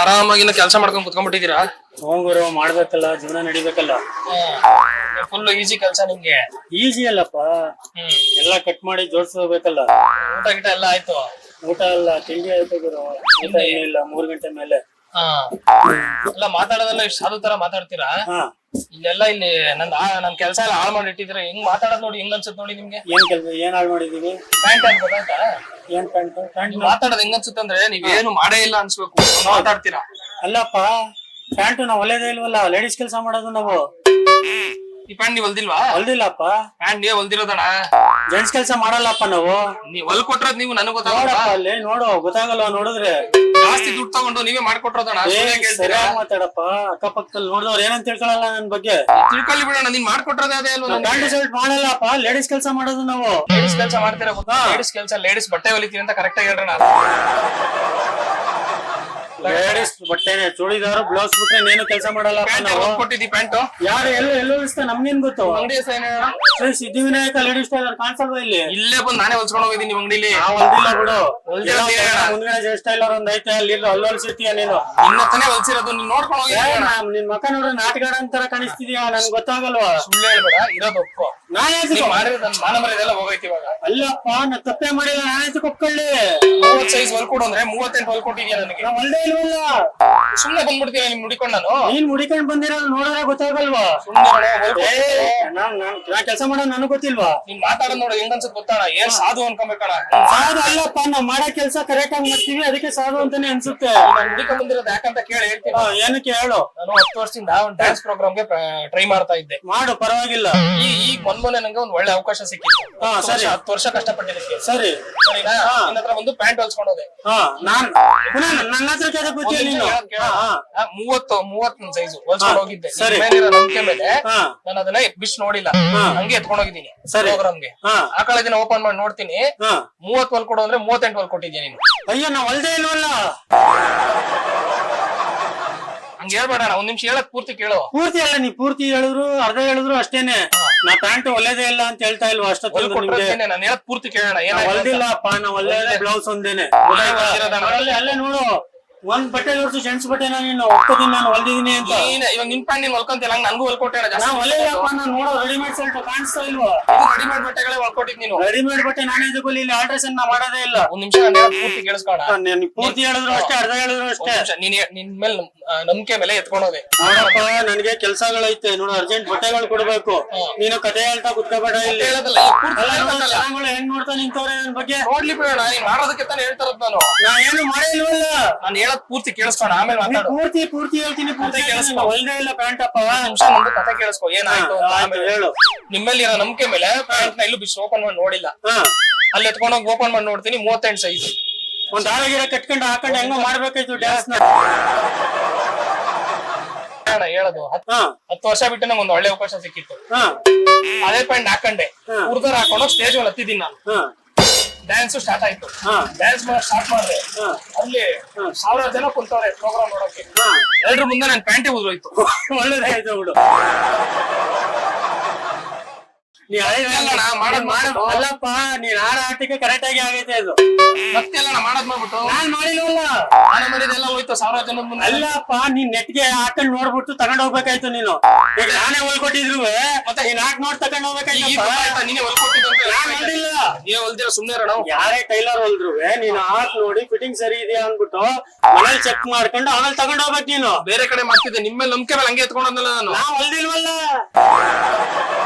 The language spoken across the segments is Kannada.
ಆರಾಮಾಗಿ ಕೆಲಸ ಮಾಡ್ಕೊಂಡ್ ಕುತ್ಕೊಂಡ್ಬಿಟ್ಟಿದೀರಾ? ಹೋಗುರು ಮಾಡ್ಬೇಕಲ್ಲ, ಜೀವನ ನಡಿಬೇಕಲ್ಲ. ಫುಲ್ ಈಜಿ ಕೆಲಸ ನಿಮ್ಗೆ? ಈಜಿ ಅಲ್ಲಪ್ಪ, ಎಲ್ಲ ಕಟ್ ಮಾಡಿ ಜೋಡಿಸ್ಬೇಕಲ್ಲ. ಊಟ ಗಿಟ ಎಲ್ಲ ಆಯ್ತು? ಊಟ ಎಲ್ಲ ತಿಂಡಿ ಆಯ್ತು ಗುರು. ಊಟ ಏನಿಲ್ಲ, 3 ಗಂಟೆ ಮೇಲೆ. ಎಲ್ಲ ಮಾತಾಡೋದೆಲ್ಲ ಇಷ್ಟು ಸಾಧು ತರ ಮಾತಾಡ್ತೀರಾ? ಇಲ್ಲೆಲ್ಲ ಇಲ್ಲಿ ನನ್ ಕೆಲಸ ಎಲ್ಲ ಹಾಳು ಮಾಡಿ ಇಟ್ಟಿದ್ರೆ ಹೆಂಗ್ ಮಾತಾಡೋದ್ ನೋಡಿ, ಹೆಂಗ್ ಅನ್ಸುತ್ತೆ ನೋಡಿ ನಿಮ್ಗೆ? ಏನ್ ಕೆಲ್ಸ, ಏನ್ ಹಾಳು ಮಾಡಿದೀವಿ? ಪ್ಯಾಂಟ್ ಅಂತ ಗೊತ್ತಾಯ್ತಾ? ಏನ್ ಪ್ಯಾಂಟ್? ಮಾತಾಡೋದ್ ಹೆಂಗ್ ಅನ್ಸುತ್ತೆ ಅಂದ್ರೆ ನೀವೇನು ಮಾಡೇ ಇಲ್ಲ ಅನ್ಸ್ಬೇಕು ಮಾತಾಡ್ತೀರಾ. ಅಲ್ಲಪ್ಪ, ಪ್ಯಾಂಟು ನಾವ್ ಹೊಲೆದೇ ಇಲ್ವಲ್ಲ, ಲೇಡೀಸ್ ಕೆಲಸ ಮಾಡೋದು ನಾವು. ಈ ಪ್ಯಾಂಟ್ ನೀವ್ ಹೊಲ್ದಿಲ್ವಾ? ಹೊಲ್ದಿಲ್ಲಪ್ಪ. ಪ್ಯಾಂಟ್ ನೀವೇ ಹೊಲ್ದಿರೋದಣ್ಣ? ಜೆಂಟ್ಸ್ ಕೆಲಸ ಮಾಡಲ್ಲಪ್ಪ ನಾವು. ನೀವ್ ಹೊಲ್ ಕೊಟ್ರದ್ ನೀವು ನನಗ್ ಗೊತ್ತಾಗಲ್ಲ. ಅಲ್ಲಿ ನೋಡು, ಗೊತ್ತಾಗಲ್ವಾ ನೋಡಿದ್ರೆ? ಜಾಸ್ತಿ ದುಡ್ಡು ತಗೊಂಡು ನೀವೇ ಮಾಡ್ಕೊಟ್ರೋದಣ್ಣ. ಸರಿಯಾಗಿ ಮಾತಾಡಪ್ಪ, ಅಕ್ಕಪಕ್ಕದಲ್ಲಿ ನೋಡಿದವ್ರು ಏನಂತ ತಿಳ್ಕೊಳಲ್ಲ ನನ್ ಬಗ್ಗೆ. ತಿಳ್ಕೊಳ್ಳಿ ಬಿಡೋಣ, ನೀನ್ ಮಾಡ್ಕೊಟ್ರದೇ ಅದೇ ಅಲ್ವಾ? ಪ್ಯಾಂಟ್ ಶರ್ಟ್ ಮಾಡಲ್ಲಪ್ಪ, ಲೇಡೀಸ್ ಕೆಲಸ ಮಾಡೋದು ನಾವು. ಲೇಡೀಸ್ ಕೆಲಸ ಮಾಡ್ತೀರಾ ಗೊತ್ತಾ? ಲೇಡೀಸ್ ಕೆಲಸ, ಲೇಡೀಸ್ ಬಟ್ಟೆ ಹೊಲಿತೀವಿ ಅಂತ ಕರೆಕ್ಟ್ ಆಗಿ ಹೇಳ್ರಣ. ಲೇಡೀಸ್ ಬಟ್ಟೆನೆ, ಚೂಡಿದಾರು ಬ್ಲೌಸ್ ಬಿಟ್ರೆ ನೀನು ಕೆಲಸ ಮಾಡಲ್ಲ. ಕೊಟ್ಟಿದ್ದಿ ಪ್ಯಾಂಟು ಯಾರು ಎಲ್ಲೋ ಇಷ್ಟ ನಮ್ಗೇನ್ ಗೊತ್ತು? ಅಂಗಡಿ ಹೆಸರು ಏನ್ ಹೇಳ? ಶ್ರೀ ಸಿದ್ಧಿವಿನಾಯಕ ಲೇಡೀಸ್ ಟೈಲರ್ ಕಾಣಿಸಲ್ವಾ ಇಲ್ಲಿ? ಇಲ್ಲೇ ಬಂದು ನಾನೇ ಹೊಲ್ಸ್ಕೊಂಡು ಹೋಗಿದ್ದೀನಿ ನಿಮ್ ಅಂಗಡಿಲಿ. ಹೊಲ್ದಿಲ್ಲ ಬಿಡು, ಮುಂದ್ಗಡೆ ಜೆಂಟ್ಸ್ ಟೈಲರ್ ಒಂದ್ ಐತೆ, ಅಲ್ಲಿ ಹೊಲ್ಸಿರ್ತೀಯ ನೀನು. ಇನ್ನೊತ್ತನೇ ಹೊಲ್ಸಿರೋದು, ನೀನ್ ನೋಡ್ಕೊಂಡು ಹೋಗಿ. ನಿನ್ ಮಕ್ಕ ನೋಡ್ರೆ ನಾಟಗಾಡ ಅಂತಾರ ಕಾಣಿಸ್ತಿದ್ಯಾ, ನನ್ಗೆ ಗೊತ್ತಾಗಲ್ವಾ? ಸುಳ್ಳು ಹೇಳ್ಬೇಡ, ಇರೋದು ಒಪ್ಪು. ಮಾಡಿರೋದು ನನ್ ಮಾನ ಮರ್ಯಾದೆಲ್ಲ ಹೋಗೈತಿ ಇವಾಗ. ಅಲ್ಲಪ್ಪ, ನಾ ತಪ್ಪೇ ಮಾಡಿಲ್ಲ, ನಾನೈತೆ ಒಪ್ಕೊಳ್ಳಿ. 30 ಸೈಜ್ ಹೊಲ್ಕೊಡು ಅಂದ್ರೆ 38 ಹೊಲ್ಕೊಟ್ಟಿದ್ಯಾ ನನಗೆ. ಒಳ್ಳೆ ಇಲ್ವಲ್ಲ, ಸುಮ್ನೆ ಬಂದ್ಬಿಡ್ತೀಯ ನಿಮ್ ಮುಡಿಕೊಂಡು. ನಾನು ನೀನ್ ಮುಡಿಕೊಂಡ್ ಬಂದಿರೋ ನೋಡಿದ್ರೆ ಗೊತ್ತಾಗಲ್ವಾ? ನಾ ಕೆಲಸ ಮಾಡೋದು ನನಗ್ ಗೊತ್ತಿಲ್ವಾ? ನೀನ್ ಮಾತಾಡೋದ್ ನೋಡು ಹೆಂಗ್ ಅನ್ಸುತ್ತೆ ಗೊತ್ತಾಣ? ಏನ್ ಸಾಧು ಅನ್ಕೊಂಬೇಕಣ? ಸಾಧು ಅಲ್ಲಪ್ಪ, ನಾವ್ ಮಾಡೋ ಕೆಲಸ ಕರೆಕ್ಟ್ ಆಗಿ ಮಾಡ್ತೀವಿ, ಅದಕ್ಕೆ ಸಾಧು ಅಂತಾನೆ ಅನ್ಸುತ್ತೆ. ಮುಡಿಕೊಂಡ್ ಬಂದಿರೋದು ಯಾಕಂತ ಕೇಳಿ ಹೇಳ್ತೀನಿ. ಏನಕ್ಕೆ ಹೇಳು? ನಾನು 10 ವರ್ಷದಿಂದ ಒಂದ್ ಡ್ಯಾನ್ಸ್ ಪ್ರೋಗ್ರಾಮ್ಗೆ ಟ್ರೈ ಮಾಡ್ತಾ ಇದ್ದೆ. ಮಾಡು, ಪರವಾಗಿಲ್ಲ. ಈಗ ಮೊನ್ನೆ ನಂಗೆ ಒಂದ್ ಒಳ್ಳೆ ಅವಕಾಶ ಸಿಕ್ಕಿತ್ತು. ಸರಿ, 10 ವರ್ಷ ಕಷ್ಟಪಟ್ಟಿದ್ದಕ್ಕೆ. ಸರಿ, ಸರಿನಾ? ನನ್ನ ಹತ್ರ ಒಂದು ಪ್ಯಾಂಟ್ ಹೊಲ್ಸ್ಕೊಂಡು ಹೋದೆ. ನಾನ್ ನನ್ನ ಹತ್ರ ಕೇಳಕ್ ಗೊತ್ತಿಲ್ಲ ನೀನು. 30 ಸೈಜ್ ಹೊಲ್ಸ್ಕೊಂಡು ಹೋಗಿದ್ದೆ. ಮೇಲಿರೋ ನಂಬಿಕೆ ಮೇಲೆ ನಾನು ಅದನ್ನ ಬಿಸ್ ನೋಡಿಲ್ಲ, ಹಂಗೆ ಎತ್ಕೊಂಡು ಹೋಗಿದ್ದೀನಿ ಪ್ರೋಗ್ರಾಮ್ಗೆ. ಆ ಕಳೆ ದಿನ ಓಪನ್ ಮಾಡಿ ನೋಡ್ತೀನಿ, 30 ಹೊಲ್ಕೊಡು ಅಂದ್ರೆ 38 ಹೊಲ್ಕೊಟ್ಟಿದ್ಯಾ ನೀನು. ಅಯ್ಯೋ, ನಾ ಹೊಲ್ದೇ ಇಲ್ವಲ್ಲ. ಹಂಗ ಹೇಳ್ಬೇಡ, ಒಂದ್ ನಿಮಿಷ ಹೇಳಕ್ ಪೂರ್ತಿ ಕೇಳು. ಪೂರ್ತಿ ಅಲ್ಲ, ನೀ ಪೂರ್ತಿ ಹೇಳಿದ್ರು ಅರ್ಧ ಹೇಳಿದ್ರು ಅಷ್ಟೇನೆ. ನಾ ಪ್ಯಾಂಟ್ ಹೊಲೆದೇ ಇಲ್ಲ ಅಂತ ಹೇಳ್ತಾ ಇಲ್ವಾ? ಅಷ್ಟೊತ್ತಿಗೆ ನಾನು ಹೇಳಕ್ ಪೂರ್ತಿ ಕೇಳೋಣ. ಹೊಲ್ದಿಲ್ಲಪ್ಪ, ನಾ ಹೊಲೆದೇ ಬ್ಲೌಸ್ ಒಂದೇನೆ. ಅಲ್ಲೇ ನೋಡು, ಒಂದ್ ಬಟ್ಟೆ ತೋರ್ಸು, ಜೆಂಟ್ಸ್ ಬಟ್ಟೆನ ನೀನು ಒಪ್ಕೋತೀನಿ, ನಾನು ಹೊಲ್ದಿದ್ದೀನಿ ಅಂತ. ಇವಾಗ ನಿನ್ ಪ್ಯಾಂಟ್ ನೀನ್ ಹೊಲ್ಕೊಂತಿಲ್ಲ, ನನ್ಗೂ ಹೊಲ್ಕೊಟ್ಟೆ. ಹೊಲೆಯಪ್ಪ, ನಾನು ನೋಡೋ ರೆಡಿಮೇಡ್ ಶರ್ಟ್ ಕಾಣಿಸ್ತಾ ಇಲ್ವಾ? ರೆಡಿಮೇಡ್ ಬಟ್ಟೆಗಳೇ ಹೊಲ್ಕೊಟ್ಟಿದ್ ನೀನು. ರೆಡಿಮೇಡ್ ಬಟ್ಟೆ ನಾನೇ ತಗೊಳ್ಳಿ, ಇಲ್ಲಿ ಆಲ್ಟ್ರೇಷನ್ ನಾ ಮಾಡೋದೇ ಇಲ್ಲ. ಒಂದ್ ನಿಮಿಷ ನಾನು ಪೂರ್ತಿ ಕೇಳಿಸ್ಕೋಣ. ಪೂರ್ತಿ ಹೇಳಿದ್ರು ಅಷ್ಟೇ, ಅರ್ಧ ಹೇಳಿದ್ರು ಅಷ್ಟೇ. ನಿನ್ ಮೇಲೆ ನಂಬಿಕೆ ಮೇಲೆ ಎತ್ಕೊಂಡೋದೆ. ನೋಡಪ್ಪ, ನನಗೆ ಕೆಲ್ಸಗಳೈತೆ ನೋಡು, ಅರ್ಜೆಂಟ್ ಬಟ್ಟೆಗಳು ಕೊಡ್ಬೇಕು. ನೀನು ಕತೆ ಹೇಳ್ತಾ ಕುತ್ಕೋಬೇಡ ಇಲ್ಲಿ. ಹೆಂಗ್ ನೋಡ್ತಾ ನಿಂತವ್ರೆ ನನ್ ಬಗ್ಗೆ? ನೋಡ್ಲಿ ಬಿಡೋಣ, ನೀನ್ ಮಾಡೋದಕ್ಕೆ ತಾನೇ ಹೇಳ್ತಾರದ್ ನಾನು. ನಾ ಏನು ಮಾಡಿಲ್ವಲ್ಲ. ನಾನು ಹೇಳಕ್ ಪೂರ್ತಿ ಕೇಳಿಸ್ಕೋಣ, ಆಮೇಲೆ ಮಾತಾಡು. ಪೂರ್ತಿ ಹೇಳ್ತೀನಿ, ಪೂರ್ತಿ ಕೇಳಿಸ್ಕೊ. ಹೊಲ್ದೇ ಇಲ್ಲ ಪ್ಯಾಂಟ್ ಅಪ್ಪ. ನಿಮಿಷ ನಂದು ಕತೆ ಕೇಳಿಸ್ಕೊ, ಏನಾಯ್ತು ಹೇಳು. ನಿಮ್ಮಲ್ಲಿ ಇರೋ ನಂಬಿಕೆ ಮೇಲೆ ಪ್ಯಾಂಟ್ ನ ಇಲ್ಲೂ ಬಿಸಿ ಓಪನ್ ಮಾಡಿ ನೋಡಿಲ್ಲ. ಅಲ್ಲಿ ಎತ್ಕೊಂಡೋಗಿ ಓಪನ್ ಮಾಡಿ ನೋಡ್ತೀನಿ, 38 ಸೈಜ್. ಒಂದ್ ದಾರಗಿರ ಕಟ್ಕೊಂಡು ಹಾಕೊಂಡು ಹೆಂಗೋ ಮಾಡ್ಬೇಕಾಯ್ತು ಡ್ಯಾನ್ಸ್ ನ. ಹೇಳೋದು 10 ವರ್ಷ ಬಿಟ್ಟು ನಂಗೆ ಒಂದ್ ಒಳ್ಳೆ ಅವಕಾಶ ಸಿಕ್ಕಿತ್ತು. ಅದೇ ಪ್ಯಾಂಟ್ ಹಾಕೊಂಡೆ, ಹುಡುಗರು ಹಾಕೊಂಡು ಸ್ಟೇಜ್ ಮೇಲೆ ಹತ್ತಿದ್ದೀನಿ ನಾನು. ಡ್ಯಾನ್ಸ್ ಸ್ಟಾರ್ಟ್ ಆಯ್ತು. ಡ್ಯಾನ್ಸ್ ಸ್ಟಾರ್ಟ್ ಮಾಡಿದೆ. ಅಲ್ಲಿ 1000 ಜನ ಕುಂತವ್ರೆ ಪ್ರೋಗ್ರಾಮ್ ನೋಡೋಕೆ. ಎಲ್ರ ಮುಂದೆ ನನ್ ಪ್ಯಾಂಟೇ ಉದ್ರೋಯ್ತು. ಒಳ್ಳೇದಾಯ್ತು ಬಿಡು. ಅಲ್ಲಪ್ಪ, ನೀನ್ ಆಡ ಆಟಕ್ಕೆ ಕರೆಕ್ಟ್ ಆಗಿ ಆಗೈತೆ ಅದು. ಮತ್ತೆ ಎಲ್ಲ ಮಾಡೋದ್ ಮಾಡ್ಬಿಟ್ಟು ನಾನ್ ಮಾಡಿಲ್ವಲ್ಲ, ನಾನು ಮರಿದೆಲ್ಲ ಹೋಯ್ತು 1000 ಜನದ ಮುಂದೆ. ಅಲ್ಲಪ್ಪ, ನೀನ್ ನೆಟ್ಗೆ ಹಾಕೊಂಡ್ ನೋಡ್ಬಿಟ್ಟು ತಗೊಂಡ್ ಹೋಗ್ಬೇಕಾಯ್ತು ನೀನು. ಈಗ ನಾನೇ ಹೊಲ್ಕೊಟ್ಟಿದ್ರು ಮತ್ತೆ ನೀನ್ ಹಾಕ್ ನೋಡ್ ತಗೊಂಡ್ ಹೋಗ್ಬೇಕಾಯ್ತು. ನೀನೇ ಹೊಲ್ಕೊಟ್ಟಿದ್ದು ನೋಡಿಲ್ಲ, ನೀವ್ ಹೊಲ್ದಿರ ಸುಮ್ನೆ ಇರೋಣ. ಯಾರೇ ಟೈಲರ್ ಹೊಲ್ದ್ರು ನೀನ್ ಹಾಕ್ ನೋಡಿ ಫಿಟ್ಟಿಂಗ್ ಸರಿ ಇದೆಯಾ ಅನ್ಬಿಟ್ಟು ಮನೇಲಿ ಚೆಕ್ ಮಾಡ್ಕೊಂಡು ಆಮೇಲೆ ತಗೊಂಡ್ ಹೋಗ್ಬೇಕು. ನೀನು ಬೇರೆ ಕಡೆ ಮಾಡ್ತಿದ್ದೆ, ನಿಮ್ಮ ಮೇಲೆ ನಂಬಿಕೆ ಮೇಲೆ ಹಂಗೆ ಎತ್ಕೊಂಡಲ್ಲ ನಾನು. ನಾ ಹೊಲ್ದಿಲ್ವಲ್ಲ,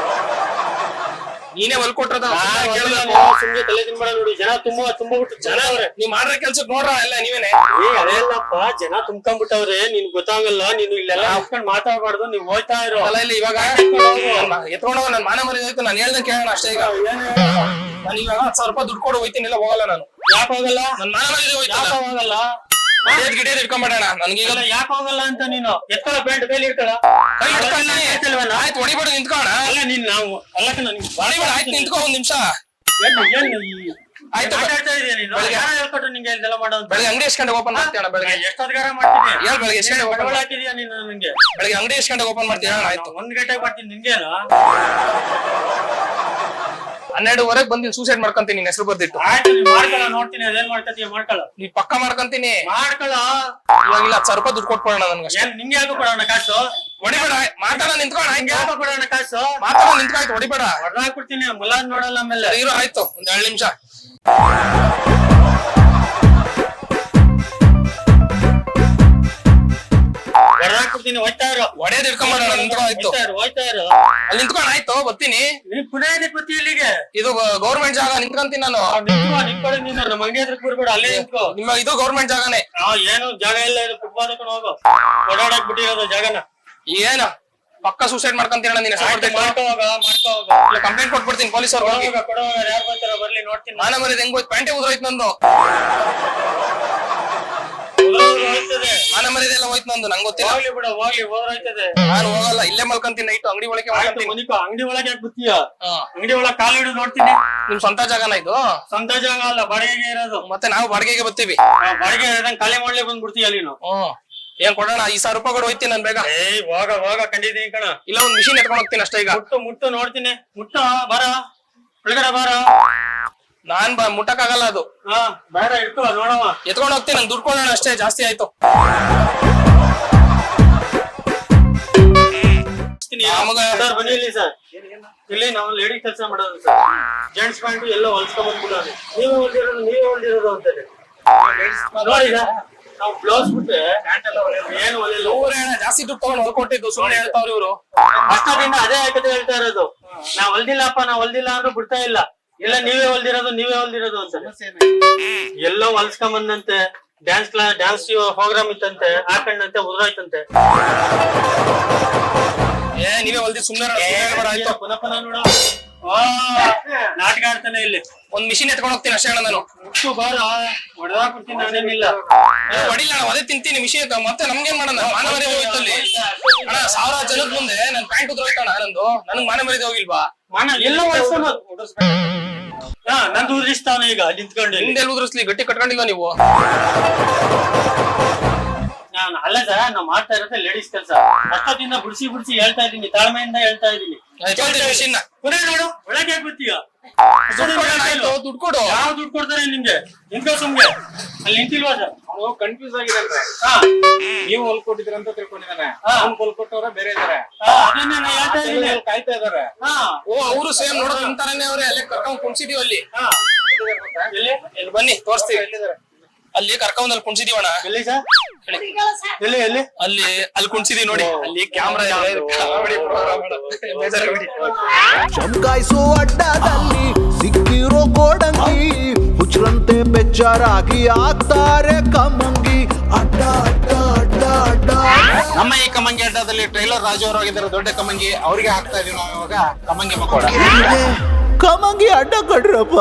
ನೀನೇ ಹೊಲ್ಕೊಟ್ರದ. ಸುಮ್ನೆ ತಲೆ ತಿನ್ಬೇಡ ನೋಡಿ, ಜನ ತುಂಬಬಿಟ್ಟು ಜನ ಅವ್ರೆ. ನೀವ್ ಮಾಡ್ರ ಕೆಲ್ಸಕ್ ನೋಡ್ರ ಎಲ್ಲ ನೀವೇನೆ. ಅದೇಲ್ಲಪ್ಪ, ಜನ ತುಂಬ್ಕೊಂಡ್ಬಿಟ್ಟವ್ರೆ, ನಿನ್ ಗೊತ್ತಾಗಲ್ಲ. ನೀನು ಇಲ್ಲೆಲ್ಲ ಹಾಕೊಂಡ್ ಮಾತಾಡ್ಬಾರ್ದು, ನೀವ್ ಹೋಗ್ತಾ ಇರೋ. ಅಲ್ಲ, ಇಲ್ಲಿ ಇವಾಗ ಎತ್ಕೊಂಡೋಗ ನನ್ ಮಾನ ಮರ್ಯಾದೆ ನಾನು ಹೇಳ್ದೆ ಕೇಳೋಣ ಅಷ್ಟೇ. ಈಗ ನಾನು ಇವಾಗ 10,000 ರೂಪಾಯಿ ದುಡ್ಡು ಕೊಡು ಹೋಯ್ತೀನಿ, ಇಲ್ಲ ಹೋಗಲ್ಲ ನಾನು. ಯಾಕೆ ಹೋಗಲ್ಲ? ನನ್ ಮಾನ ಮರ್ಯಾದೆ ಹೋಗಲ್ಲ. ಗಿಡೇದ್ ಇಟ್ಕೊಂಡ್ಬೇಡ ನನ್ಗೀಗಲ್ಲ. ಯಾಕೆ ಹೋಗಲ್ಲ ಅಂತ ನೀನು ಎತ್ಕೊಳ್ಳೋ ಪ್ಯಾಂಟ್ ಬೇಲಿ ಇರ್ತಳ. ಆಯ್ತು, ಹೊಡಿಬೇಡ, ನಿಂತ್ಕೋಣ. ಅಲ್ಲ ನೀನ್ ನಾವು ಅಲ್ಲ ಹೊಡಿಬೇಡ, ಆಯ್ತು ನಿಂತ್ಕೋ ಒಂದ್ ನಿಮಿಷ. ಆಯ್ತು, ಮಾತಾಡ್ತಾ ಇದೀಯ ನೀನು. ಯಾರು ಹೇಳ್ಕೊಟ್ರು ನಿಂಗೆ ಇದೆಲ್ಲ ಮಾಡೋದು? ಬೆಳಗ್ಗೆ ಅಂಗಡಿ ಎಷ್ಟು ಗಂಟೆ ಓಪನ್ ಮಾಡ್ತೀಯ? ಬೆಳಗ್ಗೆ ಎಷ್ಟೊತ್ತಿಗಾರ ಮಾಡ್ತೀನಿ. ಹೇಳ, ಬೆಳಗ್ಗೆ ಎಷ್ಟು ಗಂಟೆ ಓಪನ್ ಹಾಕಿದೀಯ ನೀನು ನಂಗೆ? ಬೆಳಗ್ಗೆ ಅಂಗಡಿ ಎಷ್ಟು ಗಂಟೆ ಓಪನ್ ಮಾಡ್ತೀಯ? ಆಯ್ತು, 1 ಗಂಟೆಗೆ ಮಾಡ್ತೀನಿ. ನಿಂಗೇನು 12:30 ಬಂದು ಸೂಸೈಡ್ ಮಾಡ್ಕೊಂತೀನಿ ನಿನ್ ಹೆಸರು ಬರ್ದಿಟ್ಟು. ಆಯ್ತು ನೀನ್ ಮಾಡ್ಕೊಳ್ಳ, ನೋಡ್ತೀನಿ ಅದೇನ್ ಮಾಡ್ಕೊತೀಯ ಮಾಡ್ಕೊಳ್ಳ. ನೀ ಪಕ್ಕ ಮಾಡ್ಕೊಂತೀನಿ. ಮಾಡ್ಕೊಳ್ಳ. ಇವಾಗಿಲ್ಲ 1000 ರೂಪಾಯಿ ದುಡ್ಡು ಕೊಟ್ಕೊಡೋಣ ನನ್ಗೆ. ಏನ್ ನಿಂಗೆ ಯಾಕೆ ಕೊಡೋಣ ಕಾಸು? ಹೊಡಿಬೇಡ, ಮಾತಾಡ ನಿಂತ್ಕೊಂಡು. ನಿಂಗೆ ಯಾಕೆ ಕೊಡೋಣ ಕಾಸು? ಮಾತಾಡ ನಿಂತ್ಕಾಯ್ತು, ಹೊಡಿಬೇಡ. ಹೊಡ್ದಾಕ್ಬಿಡ್ತೀನಿ, ಮುಲಾಜ್ ನೋಡಲ್ಲ ಆಮೇಲೆ. ಇರೋ ಆಯ್ತು, ಒಂದ್ 2 ನಿಮಿಷ. ಹೊಡ್ದಾಕ್ಬಿಡ್ತೀನಿ, ಹೋಯ್ತಾ ಇರು. ಹೊಡೆಯೋದ್ ಇಟ್ಕೊಂಡ್ಬೇಡ, ನಿಂತ್ಕೊಂಡು ಆಯ್ತು. ಹೋಯ್ತಾ ಇರು. ಅಲ್ಲಿ ನಿಂತ್ಕೊಂಡು ಆಯ್ತು, ಬರ್ತೀನಿ. ನೀನ್ ಪುನಃ ಇದಕ್ಕೆ ಬರ್ತಿ ಇಲ್ಲಿಗೆ? ಇದು ಗೌರ್ಮೆಂಟ್ ಜಾಗ, ನಿಂತ್ಕೊಂತೀನಿ ನಾನು. ನಿಂತ್ಕೊಳ್ಳಿ ನೀನು, ನಮ್ಮ ಅಂಗಡಿ ಹತ್ರಕ್ಕೆ ಬರ್ಬೇಡ, ಅಲ್ಲೇ ನಿಂತ್ಕೋ. ನಿಮ್ಮ ಇದು ಗೌರ್ಮೆಂಟ್ ಜಾಗನೇ. ಏನು ಜಾಗ ಇಲ್ಲ, ಇದು ಫುಟ್ಬಾಲ್ ಹಾಕೊಂಡು ಹೋಗು. ಓಡಾಡಕ್ ಬಿಟ್ಟಿರೋದು ಜಾಗನ. ಏನ ಪಕ್ಕ ಸೂಸೈಡ್ ಮಾಡ್ಕೊಂತೀನ ನಿನ್ನ ಹೆಸರು ಮಾಡ್ಕೋ ಹೋಗ. ಕಂಪ್ಲೇಂಟ್ ಕೊಟ್ಬಿಡ್ತೀನಿ ಪೊಲೀಸ್ ಅವ್ರಿಗೆ. ಕೊಡೋ, ಯಾರು ಬರ್ತಾರ ಬರ್ಲಿ ನೋಡ್ತೀನಿ. ಮಾನ ಮರ್ಯಾದೆ ಹೆಂಗ್ ಹೋಯ್ತು, ಪ್ಯಾಂಟೆ ಉದ್ರೋಯ್ತು ನಂದು. ಮಾನ ಮರ್ಯಾದೆ ಎಲ್ಲ ಹೋಯ್ತು ನಂದು, ನಂಗೆ ಗೊತ್ತಿಲ್ಲ. ಹೋಗ್ಲಿ ಬಿಡ, ಹೋಗ್ಲಿ, ಹೋದ್ರಾಯ್ತದೆ. ನಾನು ಹೋಗಲ್ಲ, ಇಲ್ಲೇ ಮಲ್ಕೊಂತೀನಿ ನೈಟ್, ಅಂಗಡಿ ಒಳಗೆ ಮಲ್ಕೊಂತೀನಿ. ಅಂಗಡಿ ಒಳಗೆ ಯಾಕೆ ಬತ್ತೀಯ? ಅಂಗಡಿ ಒಳಗೆ ಕಾಲು ಹಿಡಿದು ನೋಡ್ತೀನಿ. ನಿಮ್ ಸ್ವಂತ ಜಾಗನ ಇದು? ಸ್ವಂತ ಜಾಗ ಅಲ್ಲ, ಬಾಡಿಗೆಗೆ ಇರೋದು. ಮತ್ತೆ ನಾವು ಬಾಡಿಗೆಗೆ ಬರ್ತೀವಿ. ಬಾಡಿಗೆ ಇರೋದಂಗ್ ಖಾಲಿ ಮಾಡ್ಲಿ ಬಂದ್ಬಿಡ್ತೀಯ ನೀನು. ಏನ್ ಕೊಡೋಣ? 1000 ರೂಪಾಯಿ ಕೊಡು, ಹೋಯ್ತೀನಿ ನಾನು ಬೇಗ. ಹೋಗ ಕಂಡಿದ್ದೀನಿ ಕಣ. ಇಲ್ಲ ಒಂದ್ ಮಿಷಿನ್ ಎತ್ಕೊಂಡು ಹೋಗ್ತೀನಿ ಅಷ್ಟೇ ಈಗ. ಮುಟ್ಟು ನೋಡ್ತೀನಿ. ಮುಟ್ಟ ಬಾರ, ಒಳಗಡೆ ಬಾರ. ನಾನ್ ಮುಟ್ಟಕ್ಕಾಗಲ್ಲ ಅದು. ಬೇಡ, ಇಟ್ಕೋ ನೋಡವ. ಎತ್ಕೊಂಡು ಹೋಗ್ತೀನಿ, ನಂಗೆ ದುಡ್ಡು ಕೊಡೋಣ ಅಷ್ಟೇ, ಜಾಸ್ತಿ ಆಯ್ತು. ಸರ್ ಬನ್ನಿ ಇಲ್ಲಿ ಸರ್. ಇಲ್ಲಿ ನಾವು ಲೇಡಿ ಕೆಲಸ ಮಾಡೋದು ಸರ್. ಜೆಂಟ್ಸ್ ಪ್ಯಾಂಟ್ ಎಲ್ಲ ಹೊಲ್ಸ್ಕೊಂಡ್ಬಂದ್ಬಿಡ. ನೀವೇ ಹೊಲ್ದಿರೋದು ಅಂತಾರೆ ನೋಡಿ ಸರ್. ನಾವು ಬ್ಲೌಸ್ ಬಿಟ್ಟೆ ಏನು ಹೊಲಿಲ್ಲ. ಜಾಸ್ತಿ ದುಡ್ಡು ತಗೊಂಡು ಹೊಲ್ಕೊಟ್ಟಿದ್ದು ಸುಮ್ಮನೆ ಹೇಳ್ತಾವ್ರಿ ಇವ್ರು. ಅಷ್ಟದಿಂದ ಅದೇ ಆಯ್ತದೆ ಹೇಳ್ತಾ ಇರೋದು. ನಾವ್ ಹೊಲ್ದಿಲ್ಲಪ್ಪ, ನಾವ್ ಹೊಲ್ದಿಲ್ಲ ಅಂದ್ರೂ ಬಿಡ್ತಾ ಇಲ್ಲ. ಎಲ್ಲ ನೀವೇ ಹೊಲ್ದಿರೋದು ಅಂತ. ಎಲ್ಲೋ ಹೊಲ್ಸ್ಕೊಂಬಂದಂತೆ, ಡ್ಯಾನ್ಸ್ ಪ್ರೋಗ್ರಾಮ್ ಇತ್ತಂತೆ, ಹಾಕೊಂಡಂತೆ ಉದ್ರಾಯ್ತಂತೆ. ನೀವೇ ಹೊಲ್ದಿ ಸುಮ್ಮನೆ ಆಯ್ತು. ಪುನಃ ನೋಡ ನಾಟಕ ಆಡ್ತಾನೆ ಇಲ್ಲಿ. ಒಂದ್ ಮಿಷಿನ್ ಎತ್ಕೊಂಡು ಹೋಗ್ತೀನಿ ಅಷ್ಟೇ ಅಣ್ಣ ನಾನು. ಮುಟ್ಟು ಬಾರ, ಹೊಡೆದಾಕ್ಬಿಡ್ತೀನಿ. ನಾನೇನಿಲ್ಲ, ಹೊಡಿಲ್ಲ ಅಣ್ಣ, ಅದೇ ತಿಂತೀನಿ ಮಿಷಿನ್. ಮತ್ತೆ ನಮ್ಗೇನ್ ಮಾಡೋಣ? ಮಾನ ಮರ್ಯಾದೆ ಹೋಯ್ತಲ್ಲಿ ಅಣ್ಣ. 1000 ಜನದ ಮುಂದೆ ನನ್ ಪ್ಯಾಂಟ್ ಉದ್ರೋಯ್ತಣ್ಣ ನಂದು. ನನ್ಗ್ ಮಾನ ಮರ್ಯಾದೆ ಹೋಗಿಲ್ವಾ? ಎಲ್ಲ ನಂದು ಉದ್ರಿಸ್ತಾವನ ಈಗ ನಿಂತ್ಕೊಂಡು. ಹಿಂದೆಲ್ಲ ಉದ್ರಿಸ್ಲಿ, ಗಟ್ಟಿ ಕಟ್ಕೊಂಡಿಲ್ಲ ನೀವು. ಅಲ್ಲ ಸರ್, ನಾವ್ ಮಾಡ್ತಾ ಇರೋದೇ ಲೇಡೀಸ್ ಕೆಲಸ. ಅಷ್ಟೊತ್ತಿಂದ ಬಿಡಿಸಿ ಹೇಳ್ತಾ ಇದೀನಿ, ತಾಳ್ಮೆಯಿಂದ ಹೇಳ್ತಾ ಇದೀನಿ. ಮಿಷಿನ್ ಪುನಃ ನೋಡು, ಒಳಗೆ ಯಾಕೆ ಬರ್ತೀಯ? ದುಡ್ಡು ಕೊಡು. ಯಾವ ದುಡ್ಡು ಕೊಡ್ತಾರೆ ನಿಮ್ಗೆ? ನಿಂತ್ಕೋ ಸುಮ್ಗೆ. ಅಲ್ಲಿ ನಿಂತಿಲ್ವಾ ಸರ್? ಕನ್ಫ್ಯೂಸ್ ಆಗಿದೆ. ನೀವು ಹೊಲ್ಕೊಟ್ಟಿದ್ರ ಅಂತ ತಿಳ್ಕೊಂಡಿದ್ದಾನೆ. ಹೊಲ್ಕೊಟ್ಟವ್ರ ಬೇರೆ ಇದಾರೆ. ಅದನ್ನೇ ನಾನು ಹೇಳ್ತಾ ಇದೀನಿ. ಕಾಯ್ತಾ ಇದಾರೆ. ಅವರು ಸೇಮ್ ನೋಡೋ ನಿಂತಾರನೇ ಅವ್ರೆ. ಅಲ್ಲೇ ಕರ್ಕೊಂಡ್ ಕುಣ್ಸಿದೀವಿ ಅಲ್ಲಿ. ಎಲ್ಲಿ ಬನ್ನಿ ತೋರಿಸ್ತೀವಿ. ಅಲ್ಲಿ ಕರ್ಕೊಂಡ್ ಕುಣ್ಸಿದೀವಣ್ಣ. ಎಲ್ಲಿ ಸರ್? ಎಲ್ಲಿ ಅಲ್ಲಿ ಕುಣ್ಸಿದೀವಿ ನೋಡಿ. ಅಲ್ಲಿ ಕ್ಯಾಮ್ರಾ ಚಮಕಾಯಿಸೋ ಅಡ್ಡದಲ್ಲಿ ಸಿಕ್ಕಿರೋ ಕೋಡಂಗಿ, ಹುಚ್ಚರಂತೆ ಬೆಚ್ಚರಾಗಿ ಆಗ್ತಾರೆ ಕಮ್ಮಂಗಿ. ಅಡ್ಡ ಅಡ್ಡ ಅಡ್ಡ ಅಡ್ಡ. ನಮ್ಮ ಈ ಕಮಂಗಿ ಅಡ್ಡದಲ್ಲಿ ಟ್ರೈಲರ್ ರಾಜು ಅವರು ಆಗಿದ್ದಾರೆ, ದೊಡ್ಡ ಕಮಂಗಿ. ಅವ್ರಿಗೆ ಹಾಕ್ತಾ ಇದೀವಿ ನಾವು ಇವಾಗ ಕಮಂಗಿ ಮಕೋಡ. ಕಮಂಗಿ ಅಡ್ಡ ಕಡ್ರಪ್ಪ.